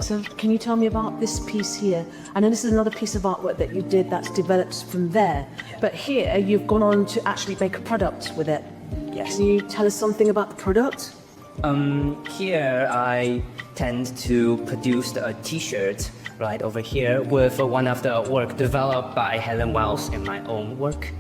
So can you tell me about this piece here? I know this is another piece of artwork that you did that's developed from there, but here you've gone on to actually make a product with it. Yes. Can you tell us something about the product? Here I tend to produce a t-shirt right over here with one of the work developed by Helen Wells in my own work.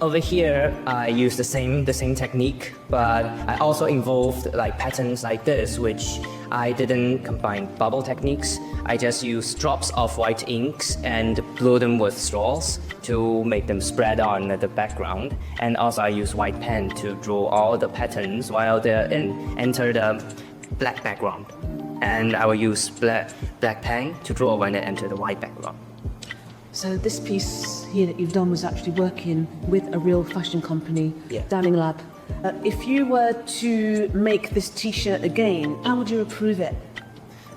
Over here, I use the same technique, but I also involved like patterns like this, which I didn't combine bubble techniques. I just use drops of white inks and glue them with straws to make them spread on the background. And also I use white pen to draw all the patterns while they're enter the black background. And I will use black pen to draw when they enter the white background. So this piece here that you've done was actually working with a real fashion company, Yeah. Downing Lab. If you were to make this t-shirt again, how would you approve it?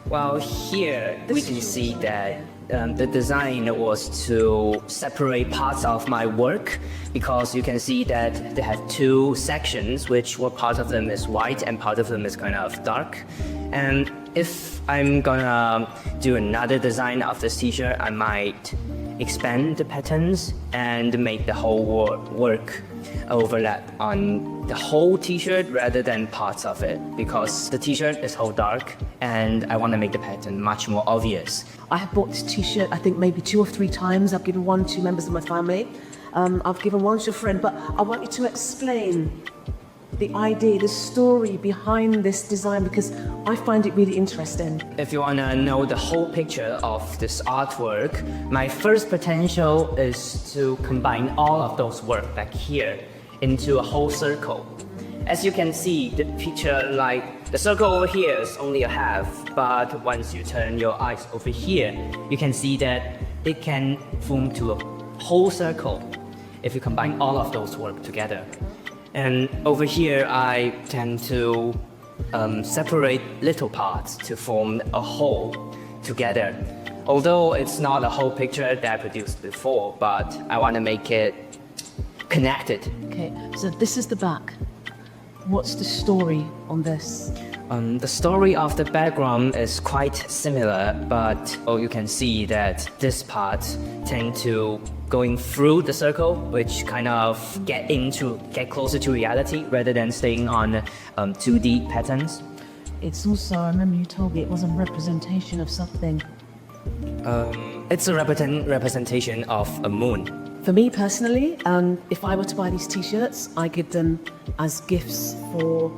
Well, here we can see that the design was to separate parts of my work, because you can see that they have two sections, which part of them is white and part of them is kind of dark. And if I'm gonna do another design of this t-shirt, I might expand the patterns and make the whole work overlap on the whole t-shirt rather than parts of it, because the t-shirt is whole dark and I want to make the pattern much more obvious. I have bought this t-shirt, I think maybe 2 or 3 times. I've given one to members of my family. I've given one to a friend, but I want you to explain the idea, the story behind this design, because I find it really interesting. If you want to know the whole picture of this artwork, my first potential is to combine all of those work back here into a whole circle. As you can see, the picture, like the circle over here is only a half, but once you turn your eyes over here, you can see that it can form to a whole circle if you combine all of those work together. And over here, I tend to separate little parts to form a whole together. Although it's not a whole picture that I produced before, but I want to make it connected. Okay, so this is the back. What's the story on this? The story of the background is quite similar, but you can see that this part tend to going through the circle, which kind of get closer to reality rather than staying on 2D patterns. It's also, I remember you told me it was a representation of something. It's a representation of a moon. For me personally, if I were to buy these t-shirts, I give them as gifts for